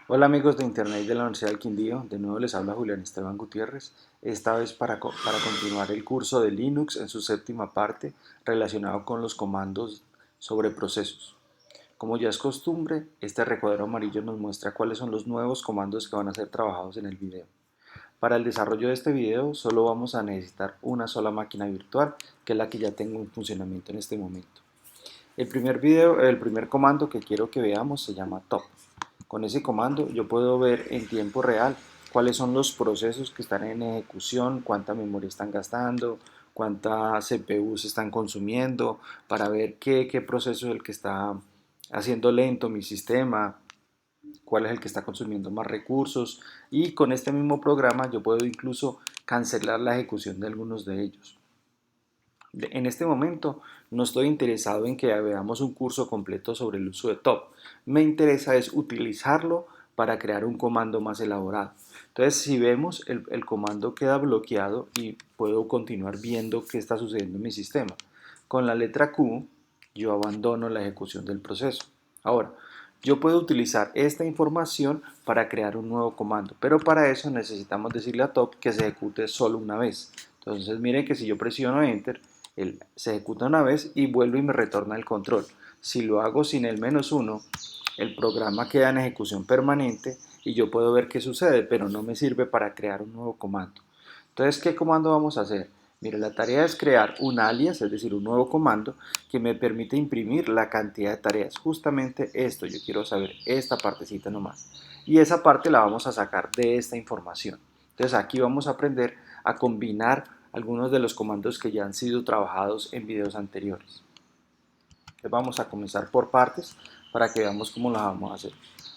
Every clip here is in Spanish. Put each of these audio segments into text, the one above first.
Hola amigos de Internet de la Universidad del Quindío, de nuevo les habla Julián Esteban Gutiérrez, esta vez para continuar el curso de Linux en su séptima parte relacionado con los comandos sobre procesos. Como ya es costumbre, este recuadro amarillo nos muestra cuáles son los nuevos comandos que van a ser trabajados en el video. Para el desarrollo de este video solo vamos a necesitar una sola máquina virtual, que es la que ya tengo en funcionamiento en este momento. El primer comando que quiero que veamos se llama top. Con ese comando yo puedo ver en tiempo real cuáles son los procesos que están en ejecución, cuánta memoria están gastando, cuánta CPU se están consumiendo, para ver qué proceso es el que está haciendo lento mi sistema, cuál es el que está consumiendo más recursos, y con este mismo programa yo puedo incluso cancelar la ejecución de algunos de ellos. En este momento no estoy interesado en que veamos un curso completo sobre el uso de top. Me interesa es utilizarlo para crear un comando más elaborado. Entonces, si vemos, el comando queda bloqueado y puedo continuar viendo qué está sucediendo en mi sistema. Con la letra Q, yo abandono la ejecución del proceso. Ahora, yo puedo utilizar esta información para crear un nuevo comando, pero para eso necesitamos decirle a top que se ejecute solo una vez. Entonces, miren que si yo presiono Enter, él se ejecuta una vez y vuelve y me retorna el control. Si lo hago sin el -1, el programa queda en ejecución permanente y yo puedo ver qué sucede, pero no me sirve para crear un nuevo comando. Entonces, ¿qué comando vamos a hacer? Mire, la tarea es crear un alias, es decir, un nuevo comando que me permite imprimir la cantidad de tareas. Justamente esto, yo quiero saber esta partecita nomás. Y esa parte la vamos a sacar de esta información. Entonces, aquí vamos a aprender a combinar algunos de los comandos que ya han sido trabajados en videos anteriores. Entonces, vamos a comenzar por partes para que veamos cómo lo vamos a hacer.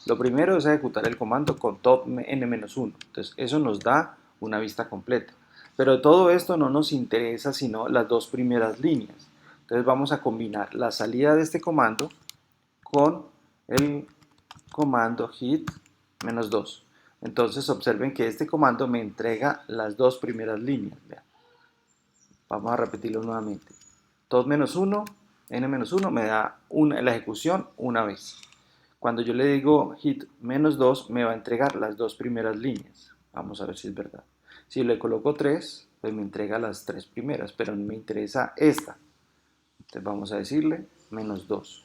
Lo primero es ejecutar el comando con top n-1. Entonces, eso nos da una vista completa. Pero todo esto no nos interesa sino las dos primeras líneas. Entonces vamos a combinar la salida de este comando con el comando hit -2. Entonces observen que este comando me entrega las dos primeras líneas. Vean. Vamos a repetirlo nuevamente. Top -1, n-1 me da la ejecución una vez. Cuando yo le digo hit -2 me va a entregar las dos primeras líneas. Vamos a ver si es verdad. Si le coloco 3, pues me entrega las tres primeras, pero me interesa esta. Entonces vamos a decirle -2.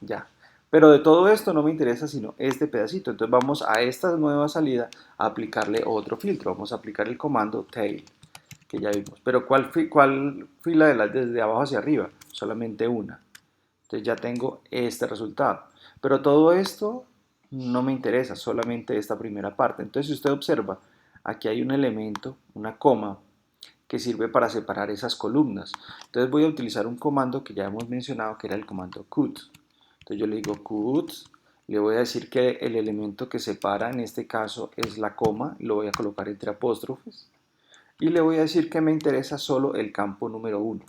Ya. Pero de todo esto no me interesa sino este pedacito. Entonces vamos a esta nueva salida a aplicarle otro filtro. Vamos a aplicar el comando tail, que ya vimos. Pero ¿cuál fila de las desde abajo hacia arriba? Solamente una. Entonces ya tengo este resultado. Pero todo esto no me interesa, solamente esta primera parte. Entonces si usted observa, aquí hay un elemento, una coma, que sirve para separar esas columnas. Entonces voy a utilizar un comando que ya hemos mencionado, que era el comando cut. Entonces yo le digo cut, le voy a decir que el elemento que separa en este caso es la coma, lo voy a colocar entre apóstrofes, y le voy a decir que me interesa solo el campo número 1.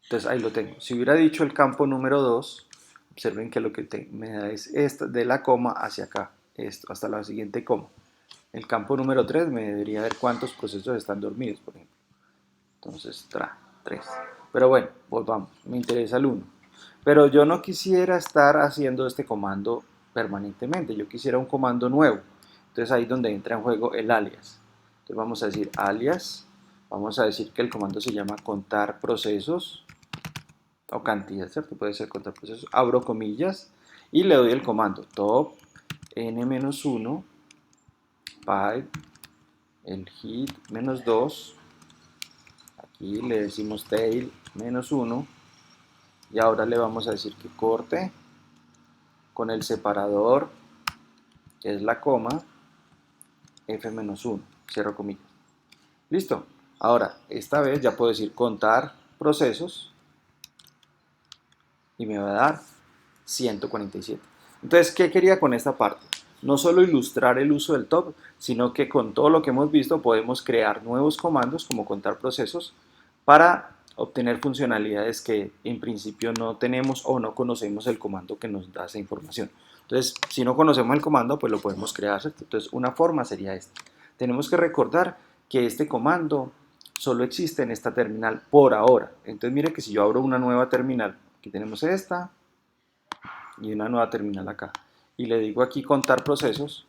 Entonces ahí lo tengo. Si hubiera dicho el campo número 2, observen que lo que me da es esta, de la coma hacia acá, esto, hasta la siguiente coma. El campo número 3 me debería ver cuántos procesos están dormidos, por ejemplo. Entonces, 3. Pero bueno, volvamos. Me interesa el 1. Pero yo no quisiera estar haciendo este comando permanentemente. Yo quisiera un comando nuevo. Entonces ahí es donde entra en juego el alias. Entonces vamos a decir alias. Vamos a decir que el comando se llama contar procesos o cantidad, ¿cierto? Puede ser contar procesos. Abro comillas y le doy el comando top n-1 pipe el hit -2. Aquí le decimos tail -1 y ahora le vamos a decir que corte con el separador, que es la coma, f-1, cierro comillas. Listo. Ahora, esta vez ya puedo decir contar procesos y me va a dar 147. Entonces, ¿qué quería con esta parte? No solo ilustrar el uso del top, sino que con todo lo que hemos visto podemos crear nuevos comandos como contar procesos para obtener funcionalidades que en principio no tenemos o no conocemos el comando que nos da esa información. Entonces, si no conocemos el comando, pues lo podemos crear, ¿cierto? Entonces, una forma sería esta. Tenemos que recordar que este comando solo existe en esta terminal por ahora. Entonces, mire que si yo abro una nueva terminal, aquí tenemos esta y una nueva terminal acá. y le digo aquí contar procesos,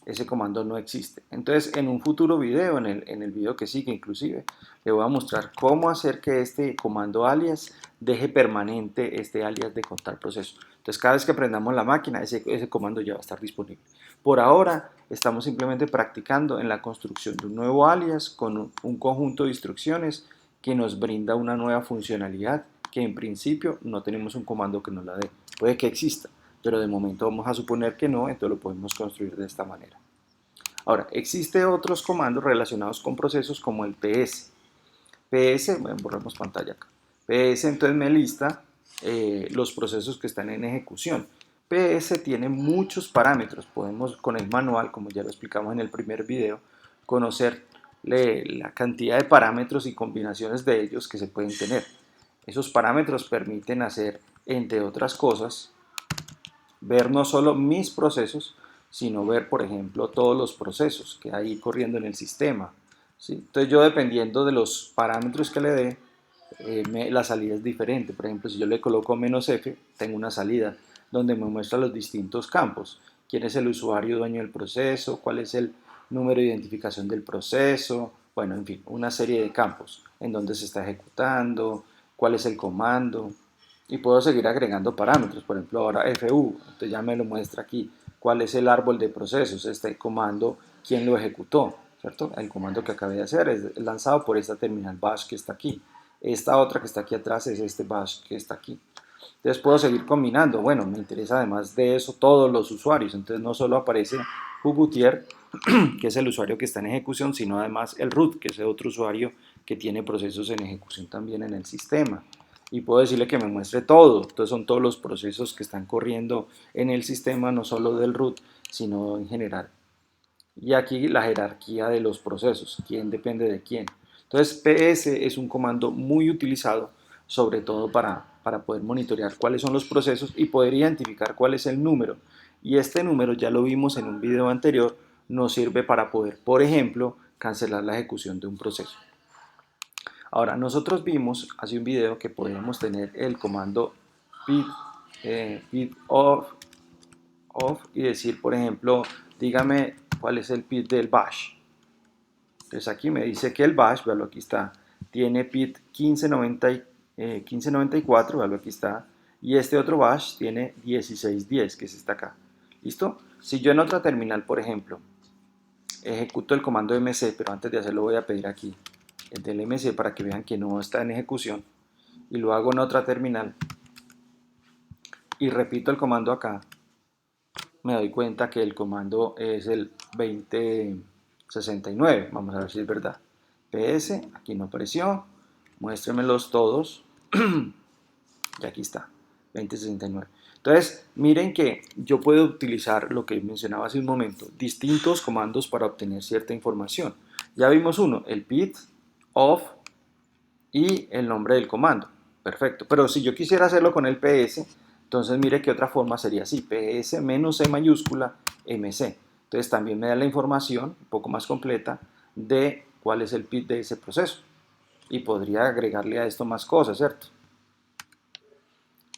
ese comando no existe. Entonces, en un futuro video, en el video que sigue inclusive, le voy a mostrar cómo hacer que este comando alias deje permanente este alias de contar procesos. Entonces, cada vez que prendamos la máquina, ese comando ya va a estar disponible. Por ahora, estamos simplemente practicando en la construcción de un nuevo alias con un conjunto de instrucciones que nos brinda una nueva funcionalidad que en principio no tenemos un comando que nos la dé. Puede que exista, pero de momento vamos a suponer que no, entonces lo podemos construir de esta manera. Ahora, existen otros comandos relacionados con procesos como el ps. ps, bueno, borramos pantalla acá. ps entonces me lista los procesos que están en ejecución. ps tiene muchos parámetros. Podemos con el manual, como ya lo explicamos en el primer video, conocer la cantidad de parámetros y combinaciones de ellos que se pueden tener. Esos parámetros permiten hacer, entre otras cosas, ver no solo mis procesos, sino ver, por ejemplo, todos los procesos que hay corriendo en el sistema. ¿Sí? Entonces yo, dependiendo de los parámetros que le dé, la salida es diferente. Por ejemplo, si yo le coloco "-f", tengo una salida donde me muestra los distintos campos. ¿Quién es el usuario dueño del proceso? ¿Cuál es el número de identificación del proceso? Bueno, en fin, una serie de campos en donde se está ejecutando, cuál es el comando, y puedo seguir agregando parámetros. Por ejemplo, ahora FU, entonces ya me lo muestra aquí cuál es el árbol de procesos, este comando, quién lo ejecutó, ¿cierto? El comando que acabé de hacer es lanzado por esta terminal bash que está aquí. Esta otra que está aquí atrás es este bash que está aquí. Entonces puedo seguir combinando. Bueno, me interesa además de eso todos los usuarios. Entonces no solo aparece Hugutier, que es el usuario que está en ejecución, sino además el root, que es el otro usuario que tiene procesos en ejecución también en el sistema. Y puedo decirle que me muestre todo. Entonces son todos los procesos que están corriendo en el sistema, no solo del root, sino en general. Y aquí la jerarquía de los procesos, quién depende de quién. Entonces ps es un comando muy utilizado, sobre todo para poder monitorear cuáles son los procesos y poder identificar cuál es el número. Y este número, ya lo vimos en un video anterior, nos sirve para poder, por ejemplo, cancelar la ejecución de un proceso. Ahora, nosotros vimos hace un video que podíamos tener el comando pid off y decir, por ejemplo, dígame cuál es el pid del bash. Entonces aquí me dice que el bash, veanlo, aquí está, tiene pid 1594, veanlo, aquí está, y este otro bash tiene 1610, que es esta acá. ¿Listo? Si yo en otra terminal, por ejemplo, ejecuto el comando mc, pero antes de hacerlo voy a pedir aquí el del mc para que vean que no está en ejecución, y lo hago en otra terminal, y repito el comando acá, me doy cuenta que el comando es el 2069. Vamos a ver si es verdad. ps, aquí no apareció, muéstremelos todos, y aquí está, 2069. Entonces, miren que yo puedo utilizar lo que mencionaba hace un momento, distintos comandos para obtener cierta información. Ya vimos uno, el pid, off y el nombre del comando. Perfecto, pero si yo quisiera hacerlo con el ps, entonces mire que otra forma sería así, ps menos c mayúscula mc. Entonces también me da la información un poco más completa de cuál es el pid de ese proceso. Y podría agregarle a esto más cosas, ¿cierto?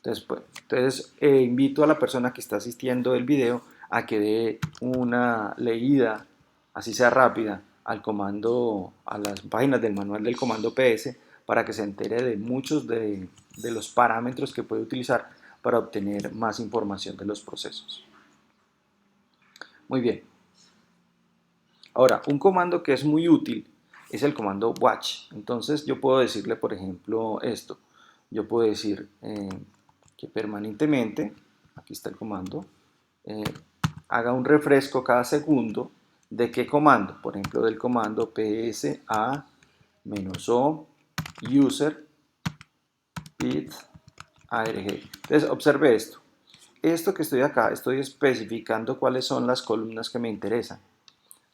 Entonces invito a la persona que está asistiendo el video a que dé una leída, así sea rápida, al comando, a las páginas del manual del comando ps, para que se entere de muchos de los parámetros que puede utilizar para obtener más información de los procesos. Muy bien. Ahora, un comando que es muy útil es el comando watch. Entonces yo puedo decirle, por ejemplo, esto. Yo puedo decir que permanentemente, aquí está el comando, haga un refresco cada segundo. ¿De qué comando? Por ejemplo, del comando psa-o user pid arg. Entonces observe esto. Esto que estoy acá, estoy especificando cuáles son las columnas que me interesan.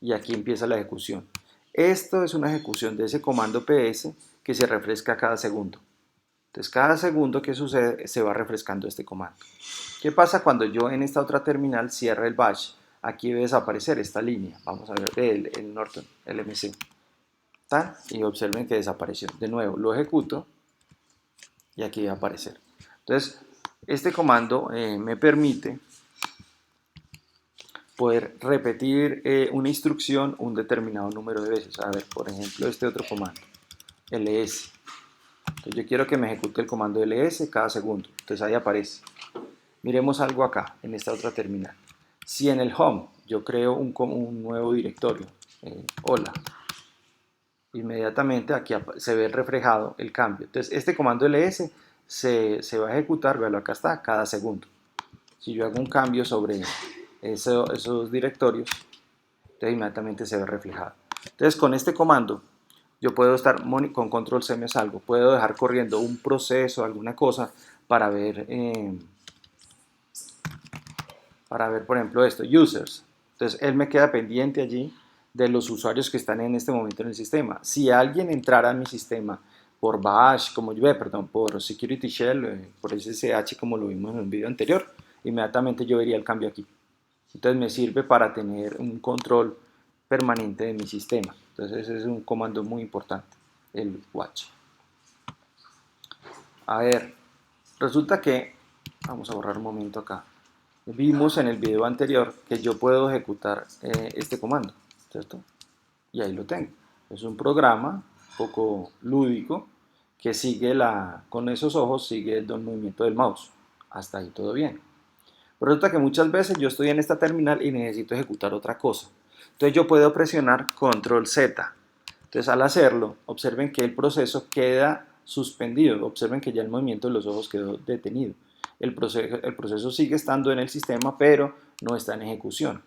Y aquí empieza la ejecución. Esto es una ejecución de ese comando ps que se refresca cada segundo. Entonces cada segundo que sucede se va refrescando este comando. ¿Qué pasa cuando yo en esta otra terminal cierre el bash? Aquí debe desaparecer esta línea. Vamos a ver el Norton, el MC. ¿Está? Y observen que desapareció. De nuevo lo ejecuto y aquí va a aparecer. Entonces Este comando me permite poder repetir una instrucción un determinado número de veces. A ver, por ejemplo, este otro comando, ls. Entonces yo quiero que me ejecute el comando ls cada segundo. Entonces ahí aparece. Miremos algo acá, en esta otra terminal. Si en el home yo creo un nuevo directorio, hola, inmediatamente aquí se ve reflejado el cambio. Entonces este comando ls se va a ejecutar, véalo acá está, cada segundo. Si yo hago un cambio sobre esos directorios, entonces inmediatamente se ve reflejado. Entonces con este comando yo puedo estar con control C me salgo, puedo dejar corriendo un proceso, alguna cosa para ver por ejemplo esto, users. Entonces él me queda pendiente allí de los usuarios que están en este momento en el sistema. Si alguien entrara a mi sistema por bash, por security shell, por SSH como lo vimos en el video anterior, inmediatamente yo vería el cambio aquí. Entonces me sirve para tener un control permanente de mi sistema. Entonces ese es un comando muy importante, el watch. A ver, resulta que, vamos a borrar un momento acá, vimos en el video anterior que yo puedo ejecutar este comando, ¿cierto? Y ahí lo tengo. Es un programa un poco lúdico que sigue con esos ojos, sigue el movimiento del mouse. Hasta ahí todo bien. Pero resulta que muchas veces yo estoy en esta terminal y necesito ejecutar otra cosa. Entonces yo puedo presionar control Z. Entonces al hacerlo, observen que el proceso queda suspendido. Observen que ya el movimiento de los ojos quedó detenido. El proceso sigue estando en el sistema, pero no está en ejecución.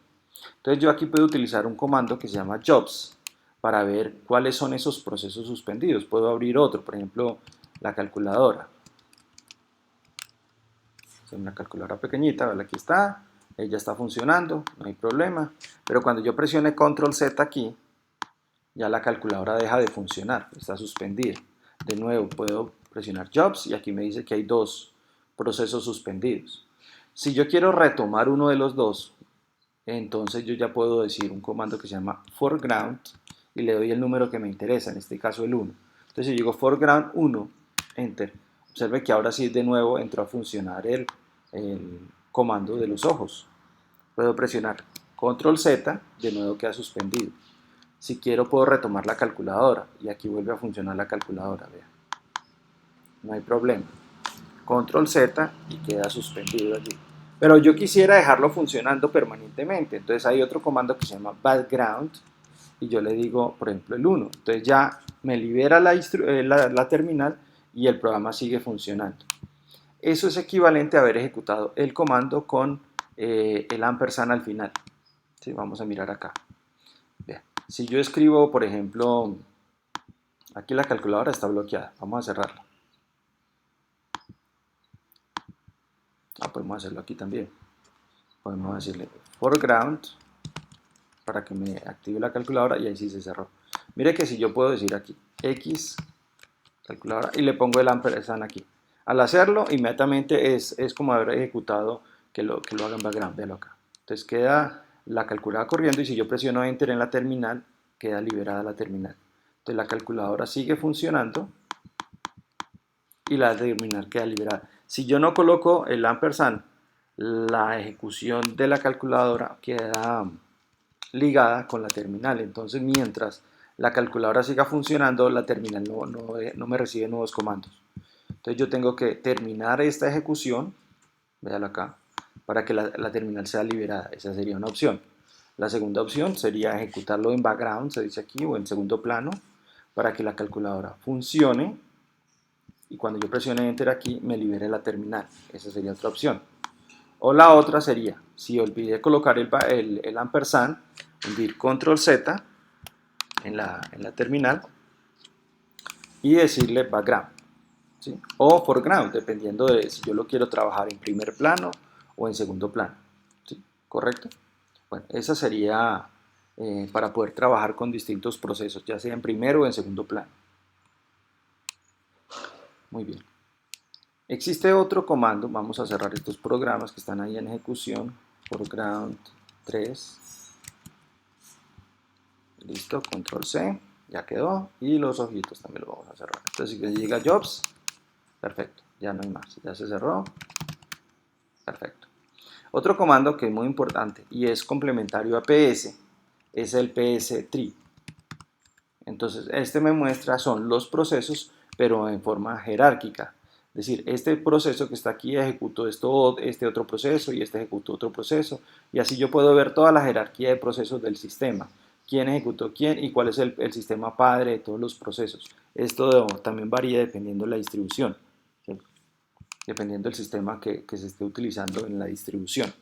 Entonces yo aquí puedo utilizar un comando que se llama jobs para ver cuáles son esos procesos suspendidos. Puedo abrir otro, por ejemplo, la calculadora. Es una calculadora pequeñita, ¿vale? Aquí está, ella está funcionando, no hay problema. Pero cuando yo presione control Z aquí, ya la calculadora deja de funcionar, está suspendida. De nuevo puedo presionar jobs y aquí me dice que hay dos procesos suspendidos. Si yo quiero retomar uno de los dos, entonces yo ya puedo decir un comando que se llama foreground y le doy el número que me interesa, en este caso el 1. Entonces si yo digo foreground 1, enter, observe que ahora sí de nuevo entró a funcionar el comando de los ojos. Puedo presionar control Z, de nuevo queda suspendido. Si quiero puedo retomar la calculadora y aquí vuelve a funcionar la calculadora, vean. No hay problema. Control Z y queda suspendido allí. Pero yo quisiera dejarlo funcionando permanentemente. Entonces hay otro comando que se llama background y yo le digo, por ejemplo, el 1. Entonces ya me libera la terminal y el programa sigue funcionando. Eso es equivalente a haber ejecutado el comando con el ampersand al final. ¿Sí? Vamos a mirar acá. Vean. Si yo escribo, por ejemplo, aquí la calculadora está bloqueada. Vamos a cerrarla. Podemos hacerlo aquí también. Podemos decirle foreground para que me active la calculadora y ahí sí se cerró. Mire que si yo puedo decir aquí X calculadora y le pongo el ampersand aquí. Al hacerlo, inmediatamente es como haber ejecutado que lo haga en background. Véalo acá. Entonces queda la calculadora corriendo y si yo presiono Enter en la terminal, queda liberada la terminal. Entonces la calculadora sigue funcionando y la terminal queda liberada. Si yo no coloco el ampersand, la ejecución de la calculadora queda ligada con la terminal. Entonces mientras la calculadora siga funcionando, la terminal no me recibe nuevos comandos. Entonces yo tengo que terminar esta ejecución, véalo acá, para que la terminal sea liberada. Esa sería una opción. La segunda opción sería ejecutarlo en background, se dice aquí, o en segundo plano, para que la calculadora funcione y cuando yo presione Enter aquí me libere la terminal. Esa sería otra opción. O la otra sería, si olvidé colocar el ampersand, hundir control Z en la terminal y decirle background, ¿sí? O foreground, dependiendo de si yo lo quiero trabajar en primer plano o en segundo plano, ¿sí? ¿Correcto? Bueno, esa sería para poder trabajar con distintos procesos, ya sea en primero o en segundo plano. Muy bien. Existe otro comando, vamos a cerrar estos programas que están ahí en ejecución, foreground 3, listo, control C, ya quedó, y los ojitos también los vamos a cerrar. Entonces si llega jobs, perfecto, ya no hay más, ya se cerró, Perfecto. Otro comando que es muy importante y es complementario a PS es el PS-tree. Entonces, este me muestra son los procesos, pero en forma jerárquica. Es decir, este proceso que está aquí ejecutó este otro proceso y este ejecutó otro proceso. Y así yo puedo ver toda la jerarquía de procesos del sistema. Quién ejecutó quién y cuál es el sistema padre de todos los procesos. Esto también varía dependiendo de la distribución, ¿sí? Dependiendo del sistema que se esté utilizando en la distribución.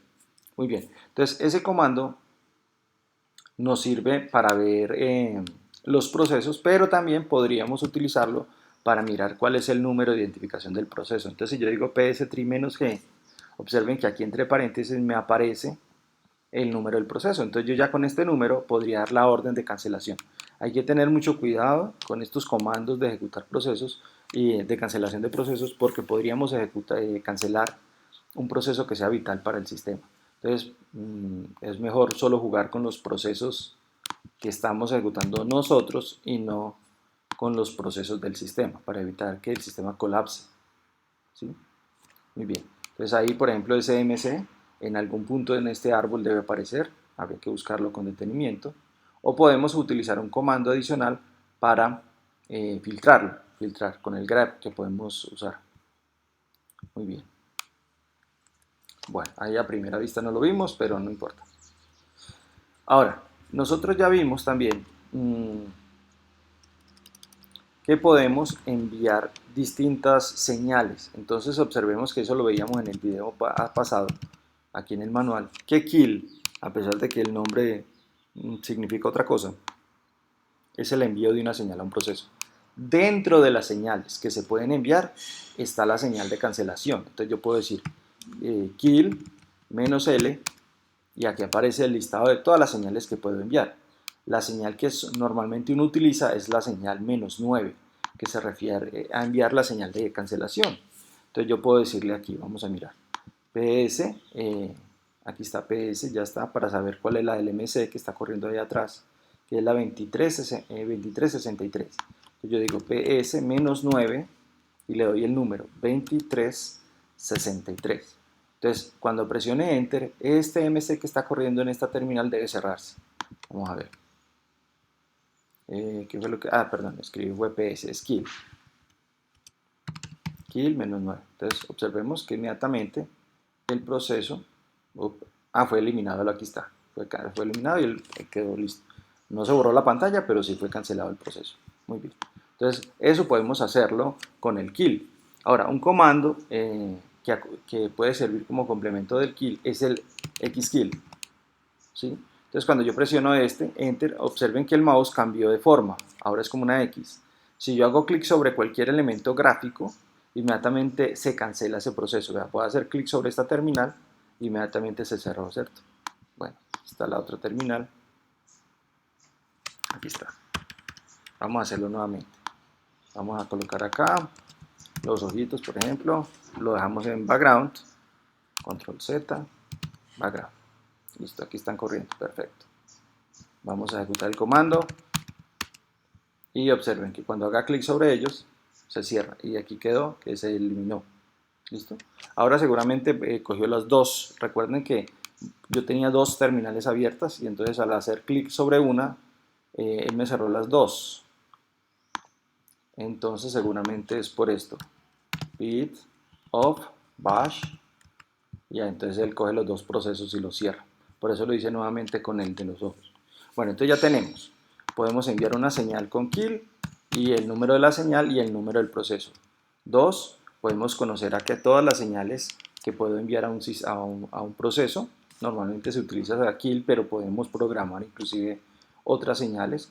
Muy bien, entonces ese comando nos sirve para ver los procesos, pero también podríamos utilizarlo para mirar cuál es el número de identificación del proceso. Entonces, si yo digo ps-g, observen que aquí entre paréntesis me aparece el número del proceso. Entonces, yo ya con este número podría dar la orden de cancelación. Hay que tener mucho cuidado con estos comandos de ejecutar procesos y de cancelación de procesos porque podríamos cancelar un proceso que sea vital para el sistema. Entonces, es mejor solo jugar con los procesos que estamos ejecutando nosotros y no con los procesos del sistema para evitar que el sistema colapse, ¿sí? Muy bien. Entonces ahí, por ejemplo, ese MC en algún punto en este árbol debe aparecer. Habría que buscarlo con detenimiento. O podemos utilizar un comando adicional para filtrar con el grep que podemos usar. Muy bien. Bueno, ahí a primera vista no lo vimos, pero no importa. Ahora, nosotros ya vimos también que podemos enviar distintas señales. Entonces observemos que eso lo veíamos en el video pasado, aquí en el manual, que kill, a pesar de que el nombre significa otra cosa, es el envío de una señal a un proceso. Dentro de las señales que se pueden enviar está la señal de cancelación. Entonces yo puedo decir kill -L y aquí aparece el listado de todas las señales que puedo enviar. La señal que normalmente uno utiliza es la señal -9, que se refiere a enviar la señal de cancelación. Entonces yo puedo decirle aquí, vamos a mirar, PS, aquí está PS, ya está, para saber cuál es la del MC que está corriendo ahí atrás, que es la 2363. Entonces yo digo PS -9 y le doy el número 2363. Entonces, cuando presione Enter, este MC que está corriendo en esta terminal debe cerrarse. Vamos a ver. ¿Qué fue lo que...? Ah, perdón, escribí WPS, es kill. Kill -9. Entonces, observemos que inmediatamente el proceso... fue eliminado, aquí está. Fue eliminado y quedó listo. No se borró la pantalla, pero sí fue cancelado el proceso. Muy bien. Entonces, eso podemos hacerlo con el kill. Ahora, un comando que puede servir como complemento del kill es el xkill, ¿sí? Entonces cuando yo presiono Enter, observen que el mouse cambió de forma, ahora es como una X. Si yo hago clic sobre cualquier elemento gráfico, inmediatamente se cancela ese proceso. Vea, puedo hacer clic sobre esta terminal, inmediatamente se cerró, ¿cierto? Bueno, está la otra terminal, aquí está. Vamos a hacerlo nuevamente. Vamos a colocar acá los ojitos, por ejemplo, lo dejamos en background, control Z, background. Listo, aquí están corriendo, perfecto. Vamos a ejecutar el comando y observen que cuando haga clic sobre ellos se cierra y aquí quedó que se eliminó. ¿Listo? Ahora seguramente cogió las dos. Recuerden que yo tenía dos terminales abiertas y entonces al hacer clic sobre una él me cerró las dos. Entonces seguramente es por esto. Bit of bash. Ya, entonces él coge los dos procesos y los cierra. Por eso lo hice nuevamente con el de los ojos. Bueno, entonces ya tenemos. Podemos enviar una señal con kill y el número de la señal y el número del proceso. 2. Podemos conocer aquí todas las señales que puedo enviar a un proceso. Normalmente se utiliza la kill, pero podemos programar inclusive otras señales.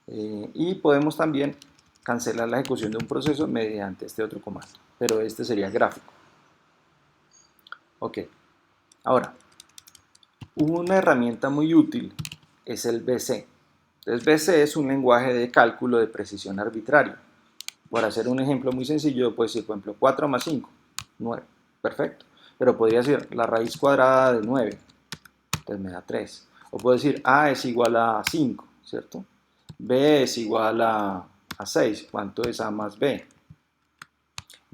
Y podemos también cancelar la ejecución de un proceso mediante este otro comando. Pero este sería gráfico. Ok. Ahora, una herramienta muy útil es el BC. Entonces, BC es un lenguaje de cálculo de precisión arbitrario. Por hacer un ejemplo muy sencillo, yo puedo decir, por ejemplo, 4 más 5, 9. Perfecto. Pero podría ser la raíz cuadrada de 9. Entonces me da 3. O puedo decir A es igual a 5, ¿cierto? B es igual a 6. ¿Cuánto es A más B?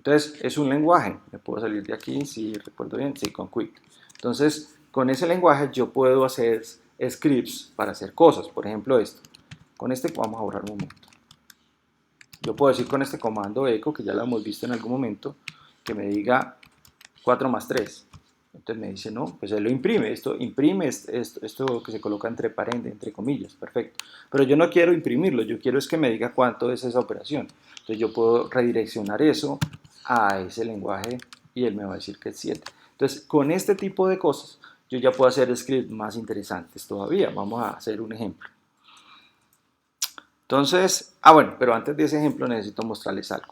Entonces, es un lenguaje. Me puedo salir de aquí, si recuerdo bien, sí, con Qt. Entonces, con ese lenguaje yo puedo hacer scripts para hacer cosas. Por ejemplo, esto. Con este, vamos a borrar un momento. Yo puedo decir con este comando echo, que ya lo hemos visto en algún momento, que me diga 4 más 3. Entonces me dice, no, pues él lo imprime. Esto imprime esto que se coloca entre paréntesis, entre comillas, perfecto. Pero yo no quiero imprimirlo, yo quiero es que me diga cuánto es esa operación. Entonces yo puedo redireccionar eso a ese lenguaje y él me va a decir que es 7. Entonces, con este tipo de cosas, yo ya puedo hacer scripts más interesantes todavía. Vamos a hacer un ejemplo. Entonces, bueno, pero antes de ese ejemplo necesito mostrarles algo.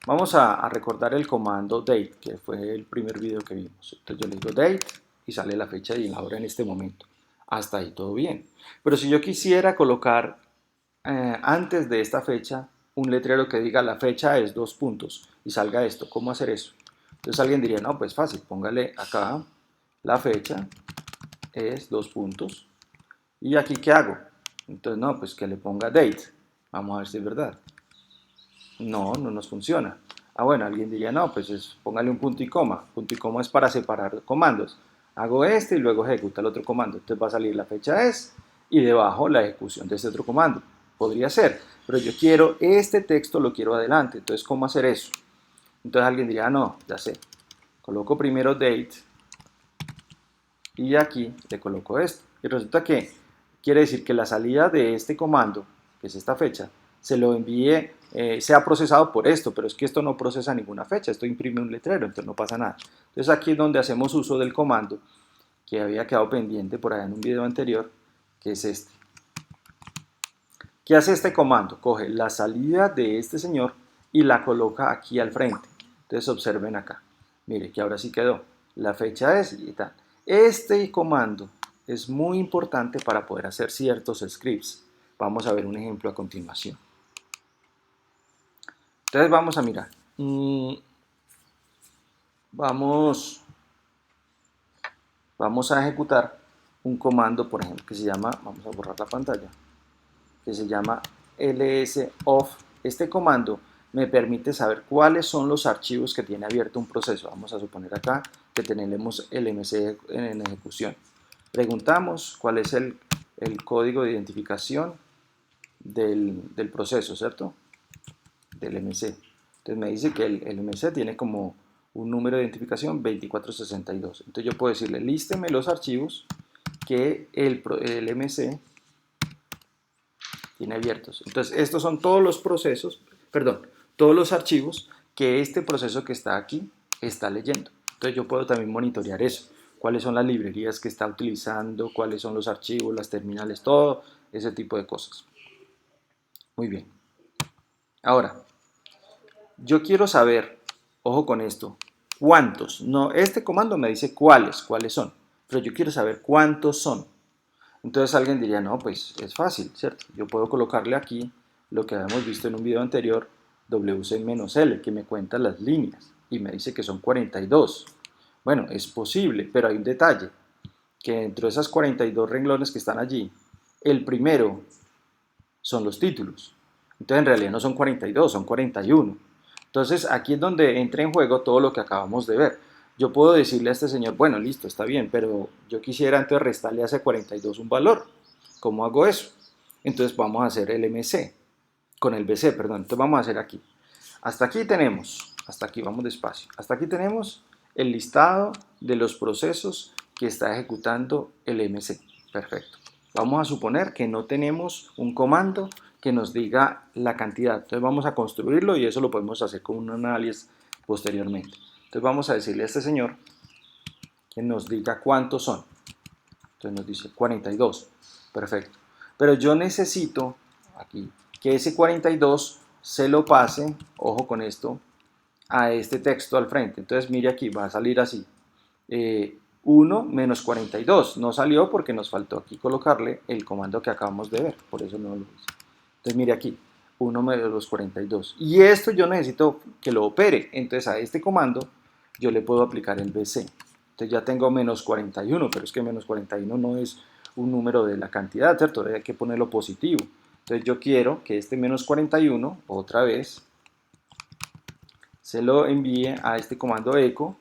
Vamos a recordar el comando date, que fue el primer video que vimos. Entonces yo le digo date y sale la fecha y la hora en este momento. Hasta ahí todo bien. Pero si yo quisiera colocar antes de esta fecha un letrero que diga la fecha es 2 puntos y salga esto, ¿cómo hacer eso? Entonces alguien diría, no, pues fácil, póngale acá la fecha es 2 puntos. ¿Y aquí qué hago? Entonces no, pues que le ponga date. Vamos a ver si es verdad. No, no nos funciona. Bueno, alguien diría, no, pues póngale un punto y coma. Punto y coma es para separar comandos. Hago este y luego ejecuta el otro comando. Entonces va a salir la fecha es y debajo la ejecución de este otro comando. Podría ser, pero yo quiero este texto, lo quiero adelante. Entonces, ¿cómo hacer eso? Entonces alguien diría, no, ya sé. Coloco primero date y aquí le coloco esto. Y resulta que quiere decir que la salida de este comando, que es esta fecha, se lo envíe, sea procesado por esto, pero es que esto no procesa ninguna fecha, esto imprime un letrero, entonces no pasa nada. Entonces aquí es donde hacemos uso del comando que había quedado pendiente por allá en un video anterior, que es este. ¿Qué hace este comando? Coge la salida de este señor y la coloca aquí al frente. Entonces observen acá. Mire que ahora sí quedó. La fecha es y tal. Este comando es muy importante para poder hacer ciertos scripts. Vamos a ver un ejemplo a continuación. Entonces vamos a mirar. Vamos a ejecutar un comando, por ejemplo, que se llama, vamos a borrar la pantalla, que se llama lsoff. Este comando me permite saber cuáles son los archivos que tiene abierto un proceso. Vamos a suponer acá que tenemos el MC en ejecución. Preguntamos cuál es el código de identificación del proceso, ¿cierto? Del MC. Entonces me dice que el MC tiene como un número de identificación 2462. Entonces yo puedo decirle, lísteme los archivos que el MC tiene abiertos. Entonces estos son todos los procesos, perdón, todos los archivos que este proceso que está aquí está leyendo. Entonces yo puedo también monitorear eso. Cuáles son las librerías que está utilizando, cuáles son los archivos, las terminales, todo ese tipo de cosas. Muy bien. Ahora, yo quiero saber, ojo con esto, cuántos. No, este comando me dice cuáles son, pero yo quiero saber cuántos son. Entonces alguien diría, no, pues es fácil, ¿cierto? Yo puedo colocarle aquí lo que habíamos visto en un video anterior, wc-l, que me cuenta las líneas y me dice que son 42. Bueno, es posible, pero hay un detalle, que dentro de esas 42 renglones que están allí, el primero son los títulos. Entonces en realidad no son 42, son 41. Entonces aquí es donde entra en juego todo lo que acabamos de ver. Yo puedo decirle a este señor, bueno, listo, está bien, pero yo quisiera entonces restarle a ese 42 un valor. ¿Cómo hago eso? Entonces vamos a hacer el MC, con el BC, perdón. Entonces vamos a hacer aquí. Hasta aquí tenemos, hasta aquí vamos despacio, hasta aquí tenemos el listado de los procesos que está ejecutando el MC. Perfecto. Vamos a suponer que no tenemos un comando que nos diga la cantidad. Entonces vamos a construirlo y eso lo podemos hacer con un análisis posteriormente. Entonces vamos a decirle a este señor que nos diga cuántos son. Entonces nos dice 42. Perfecto. Pero yo necesito aquí que ese 42 se lo pase, ojo con esto, a este texto al frente. Entonces mire aquí, va a salir así. 1 menos 42. No salió porque nos faltó aquí colocarle el comando que acabamos de ver. Por eso no lo hice. Entonces mire aquí, 1 menos los 42. Y esto yo necesito que lo opere. Entonces a este comando yo le puedo aplicar el BC. Entonces ya tengo menos 41, pero es que menos 41 no es un número de la cantidad, ¿cierto? Hay que ponerlo positivo. Entonces yo quiero que este menos 41, otra vez, se lo envíe a este comando echo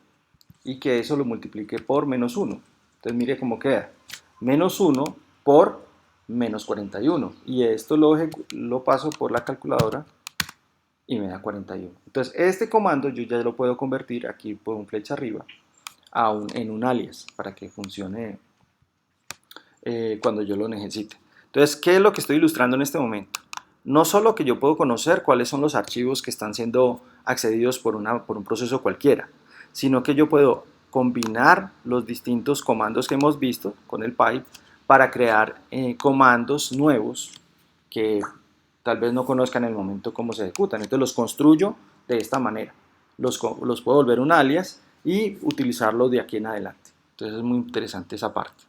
y que eso lo multiplique por -1. Entonces mire cómo queda. -1 por -41. Y esto lo paso por la calculadora y me da 41. Entonces este comando yo ya lo puedo convertir aquí por un flecha arriba en un alias para que funcione cuando yo lo necesite. Entonces, ¿qué es lo que estoy ilustrando en este momento? No solo que yo puedo conocer cuáles son los archivos que están siendo accedidos por un proceso cualquiera, sino que yo puedo combinar los distintos comandos que hemos visto con el pipe para crear comandos nuevos que tal vez no conozcan en el momento cómo se ejecutan. Entonces los construyo de esta manera. Los puedo volver un alias y utilizarlos de aquí en adelante. Entonces es muy interesante esa parte.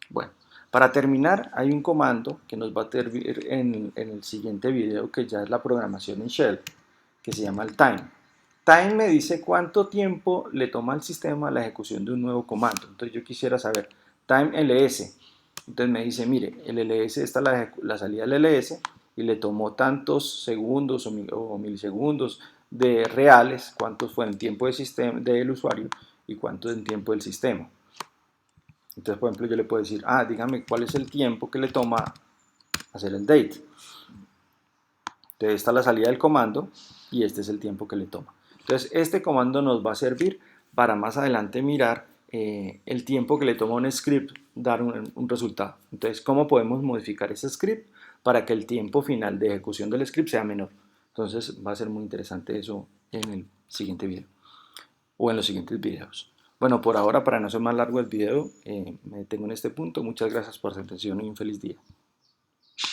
Bueno, para terminar hay un comando que nos va a servir en el siguiente video, que ya es la programación en Shell, que se llama el time. Time me dice cuánto tiempo le toma al sistema la ejecución de un nuevo comando. Entonces yo quisiera saber, time ls. Entonces me dice, mire, el ls, esta es la salida del ls y le tomó tantos segundos o milisegundos de reales, cuántos fue en tiempo del usuario y cuánto en tiempo del sistema. Entonces, por ejemplo, yo le puedo decir, dígame cuál es el tiempo que le toma hacer el date. Entonces, esta es la salida del comando y este es el tiempo que le toma. Entonces, este comando nos va a servir para más adelante mirar el tiempo que le toma a un script dar un resultado. Entonces, ¿cómo podemos modificar ese script para que el tiempo final de ejecución del script sea menor? Entonces, va a ser muy interesante eso en el siguiente video o en los siguientes videos. Bueno, por ahora, para no hacer más largo el video, me detengo en este punto. Muchas gracias por su atención y un feliz día.